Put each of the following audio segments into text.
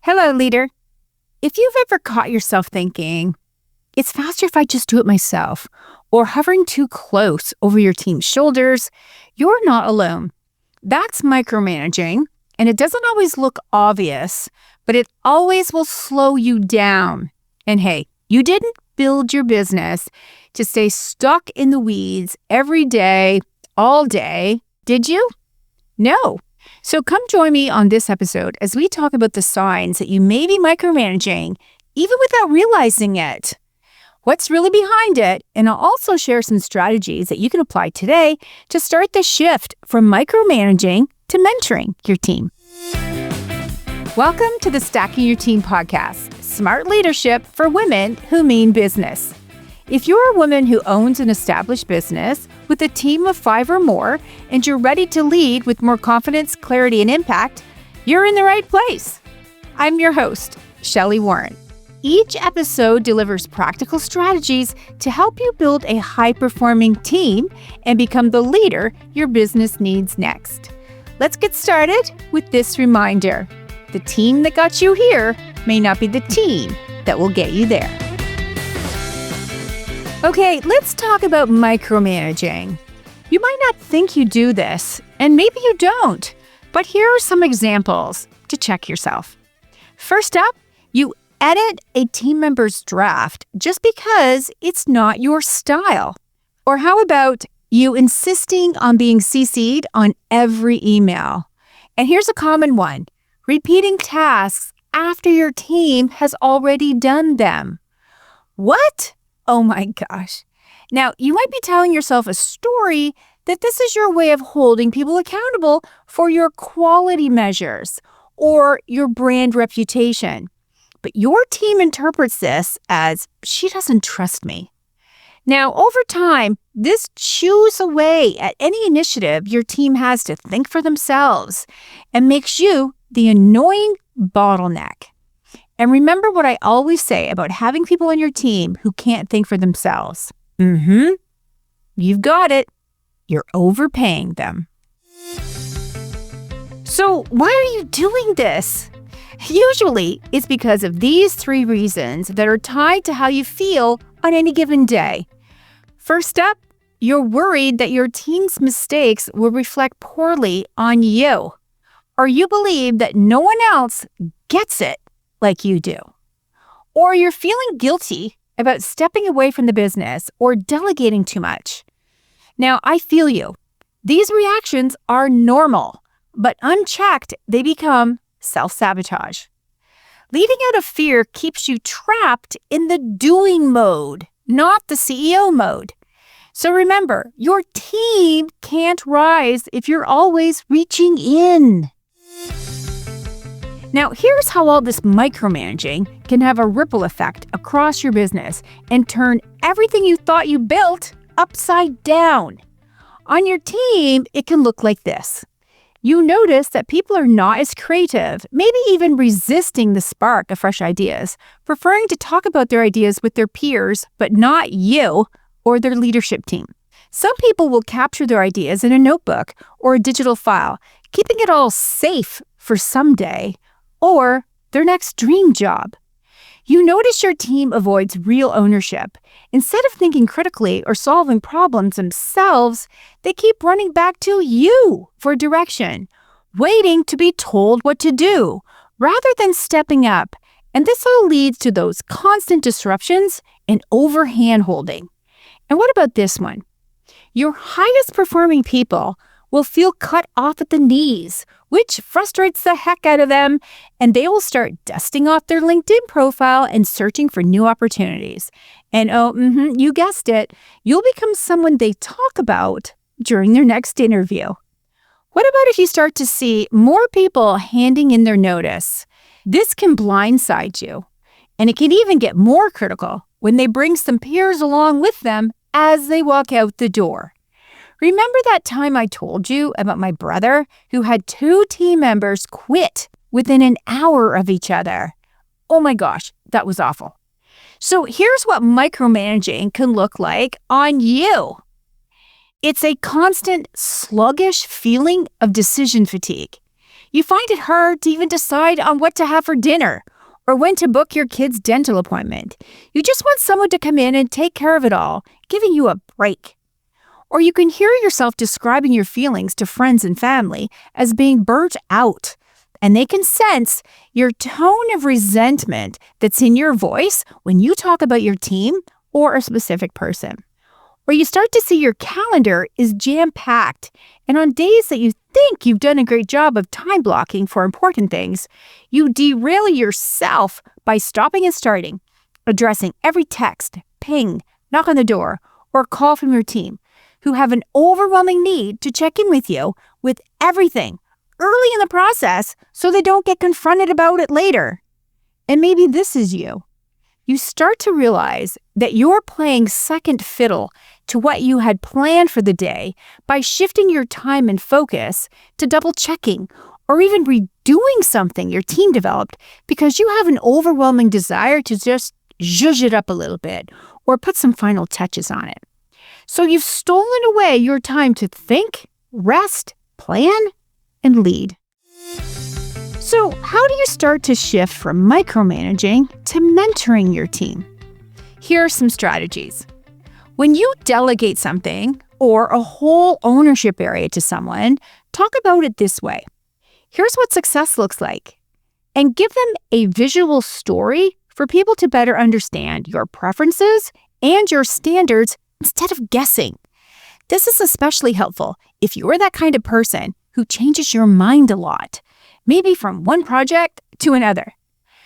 Hello, leader. If you've ever caught yourself thinking, it's faster if I just do it myself, or hovering too close over your team's shoulders, you're not alone. That's micromanaging, and it doesn't always look obvious, but it always will slow you down. And hey, you didn't build your business to stay stuck in the weeds every day, all day, did you? No. So come join me on this episode as we talk about the signs that you may be micromanaging, even without realizing it. What's really behind it, and I'll also share some strategies that you can apply today to start the shift from micromanaging to mentoring your team. Welcome to the Stacking Your Team podcast, smart leadership for women who mean business. If you're a woman who owns an established business with a team of 5 or more, and you're ready to lead with more confidence, clarity, and impact, you're in the right place. I'm your host, Shelley Warren. Each episode delivers practical strategies to help you build a high-performing team and become the leader your business needs next. Let's get started with this reminder. The team that got you here may not be the team that will get you there. Okay, let's talk about micromanaging. You might not think you do this, and maybe you don't, but here are some examples to check yourself. First up, you edit a team member's draft just because it's not your style. Or how about you insisting on being CC'd on every email? And here's a common one, repeating tasks after your team has already done them. What? Oh my gosh. Now, you might be telling yourself a story that this is your way of holding people accountable for your quality measures or your brand reputation. But your team interprets this as, she doesn't trust me. Now, over time, this chews away at any initiative your team has to think for themselves and makes you the annoying bottleneck. And remember what I always say about having people on your team who can't think for themselves. You've got it. You're overpaying them. So why are you doing this? Usually, it's because of these 3 reasons that are tied to how you feel on any given day. First up, you're worried that your team's mistakes will reflect poorly on you, or you believe that no one else gets it like you do. Or you're feeling guilty about stepping away from the business or delegating too much. Now, I feel you. These reactions are normal, but unchecked, they become self-sabotage. Leading out of fear keeps you trapped in the doing mode, not the CEO mode. So remember, your team can't rise if you're always reaching in. Now, here's how all this micromanaging can have a ripple effect across your business and turn everything you thought you built upside down. On your team, it can look like this. You notice that people are not as creative, maybe even resisting the spark of fresh ideas, preferring to talk about their ideas with their peers, but not you or their leadership team. Some people will capture their ideas in a notebook or a digital file, keeping it all safe for someday or their next dream job. You notice your team avoids real ownership. Instead of thinking critically or solving problems themselves, they keep running back to you for direction, waiting to be told what to do, rather than stepping up. And this all leads to those constant disruptions and over-hand-holding. And what about this one? Your highest performing people will feel cut off at the knees, which frustrates the heck out of them, and they will start dusting off their LinkedIn profile and searching for new opportunities. And you guessed it, you'll become someone they talk about during their next interview. What about if you start to see more people handing in their notice? This can blindside you, and it can even get more critical when they bring some peers along with them as they walk out the door. Remember that time I told you about my brother who had 2 team members quit within an hour of each other? Oh my gosh, that was awful. So here's what micromanaging can look like on you. It's a constant sluggish feeling of decision fatigue. You find it hard to even decide on what to have for dinner or when to book your kid's dental appointment. You just want someone to come in and take care of it all, giving you a break. Or you can hear yourself describing your feelings to friends and family as being burnt out, and they can sense your tone of resentment that's in your voice when you talk about your team or a specific person. Or you start to see your calendar is jam-packed, and on days that you think you've done a great job of time blocking for important things, you derail yourself by stopping and starting, addressing every text, ping, knock on the door, or call from your team, who have an overwhelming need to check in with you with everything early in the process so they don't get confronted about it later. And maybe this is you. You start to realize that you're playing second fiddle to what you had planned for the day by shifting your time and focus to double-checking or even redoing something your team developed because you have an overwhelming desire to just zhuzh it up a little bit or put some final touches on it. So you've stolen away your time to think, rest, plan, and lead. So how do you start to shift from micromanaging to mentoring your team? Here are some strategies. When you delegate something or a whole ownership area to someone, talk about it this way. Here's what success looks like. And give them a visual story for people to better understand your preferences and your standards instead of guessing. This is especially helpful if you're that kind of person who changes your mind a lot, maybe from one project to another.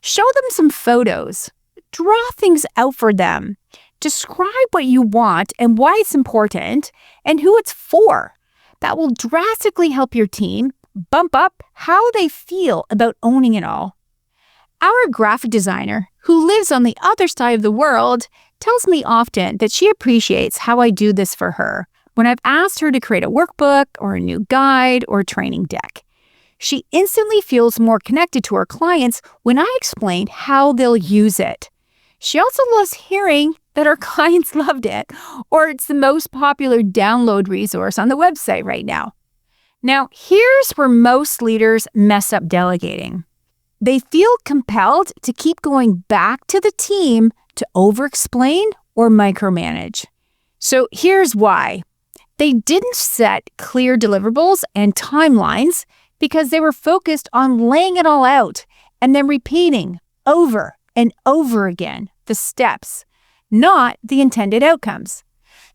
Show them some photos. Draw things out for them. Describe what you want and why it's important and who it's for. That will drastically help your team bump up how they feel about owning it all. Our graphic designer, who lives on the other side of the world, tells me often that she appreciates how I do this for her when I've asked her to create a workbook or a new guide or training deck. She instantly feels more connected to her clients when I explain how they'll use it. She also loves hearing that her clients loved it, or it's the most popular download resource on the website right now. Now, here's where most leaders mess up delegating. They feel compelled to keep going back to the team to over-explain or micromanage. So here's why. They didn't set clear deliverables and timelines because they were focused on laying it all out and then repeating over and over again the steps, not the intended outcomes.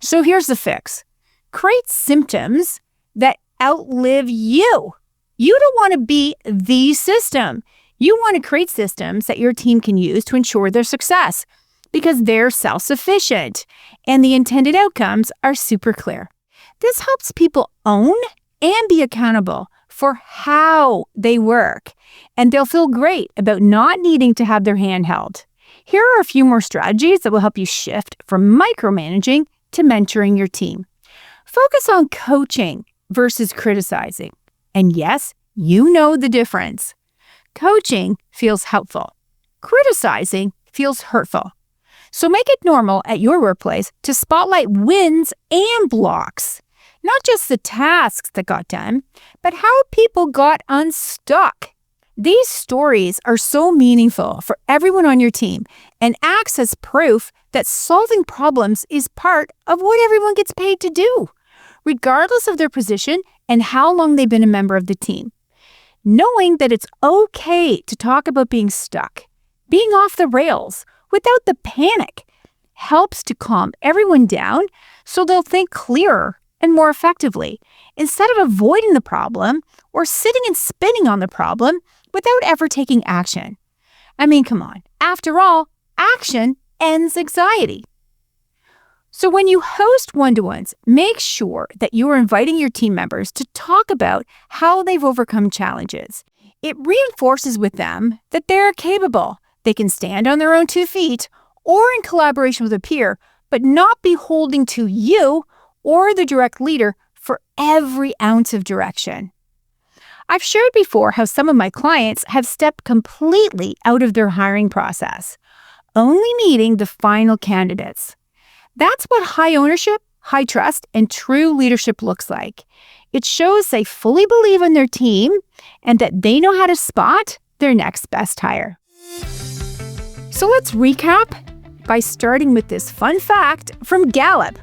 So here's the fix. Create symptoms that outlive you. You don't want to be the system. You want to create systems that your team can use to ensure their success because they're self-sufficient and the intended outcomes are super clear. This helps people own and be accountable for how they work, and they'll feel great about not needing to have their hand held. Here are a few more strategies that will help you shift from micromanaging to mentoring your team. Focus on coaching versus criticizing. And yes, you know the difference. Coaching feels helpful. Criticizing feels hurtful. So make it normal at your workplace to spotlight wins and blocks. Not just the tasks that got done, but how people got unstuck. These stories are so meaningful for everyone on your team and acts as proof that solving problems is part of what everyone gets paid to do, regardless of their position and how long they've been a member of the team. Knowing that it's okay to talk about being stuck, being off the rails, without the panic, helps to calm everyone down so they'll think clearer and more effectively, instead of avoiding the problem or sitting and spinning on the problem without ever taking action. I mean, come on. After all, action ends anxiety. So when you host one-to-ones, make sure that you are inviting your team members to talk about how they've overcome challenges. It reinforces with them that they're capable. They can stand on their own 2 feet or in collaboration with a peer, but not be holding to you or the direct leader for every ounce of direction. I've shared before how some of my clients have stepped completely out of their hiring process, only meeting the final candidates. That's what high ownership high trust, and true leadership looks like. It shows they fully believe in their team and that they know how to spot their next best hire. So let's recap by starting with this fun fact from Gallup.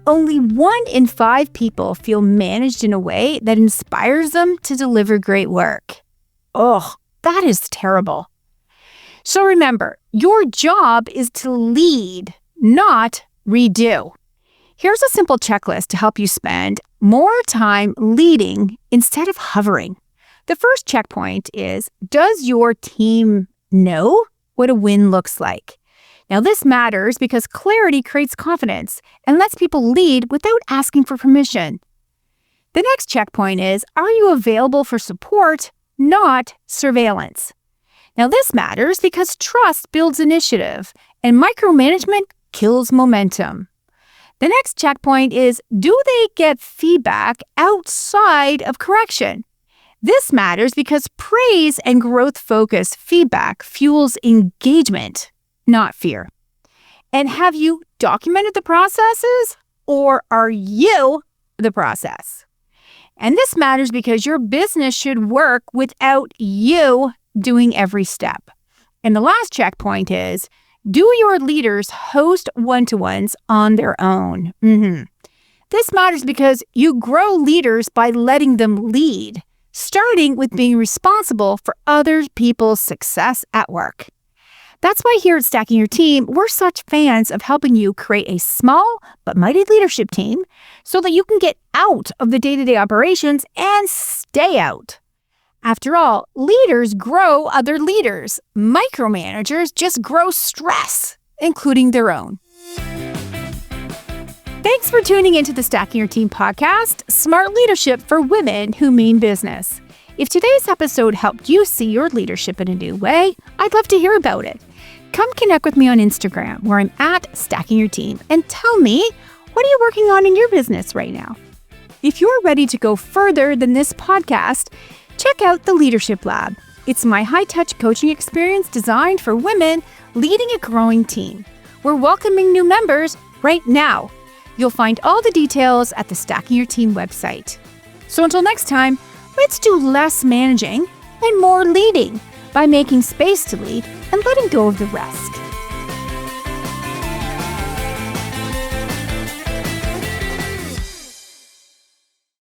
Only 1 in 5 people feel managed in a way that inspires them to deliver great work. Ugh, that is terrible. So remember, your job is to lead, not redo. Here's a simple checklist to help you spend more time leading instead of hovering. The first checkpoint is, does your team know what a win looks like? Now, this matters because clarity creates confidence and lets people lead without asking for permission. The next checkpoint is, are you available for support, not surveillance? Now, this matters because trust builds initiative and micromanagement kills momentum. The next checkpoint is, do they get feedback outside of correction? This matters because praise and growth-focused feedback fuels engagement, not fear. And have you documented the processes, or are you the process? And this matters because your business should work without you doing every step. And the last checkpoint is, do your leaders host one-to-ones on their own? This matters because you grow leaders by letting them lead, starting with being responsible for other people's success at work. That's why here at Stacking Your Team, we're such fans of helping you create a small but mighty leadership team so that you can get out of the day-to-day operations and stay out. After all, leaders grow other leaders. Micromanagers just grow stress, including their own. Thanks for tuning into the Stacking Your Team podcast, Smart Leadership for Women Who Mean Business. If today's episode helped you see your leadership in a new way, I'd love to hear about it. Come connect with me on Instagram, where I'm at Stacking Your Team, and tell me, what are you working on in your business right now? If you're ready to go further than this podcast, check out the Leadership Lab. It's my high-touch coaching experience designed for women leading a growing team. We're welcoming new members right now. You'll find all the details at the Stacking Your Team website. So until next time, let's do less managing and more leading by making space to lead and letting go of the rest.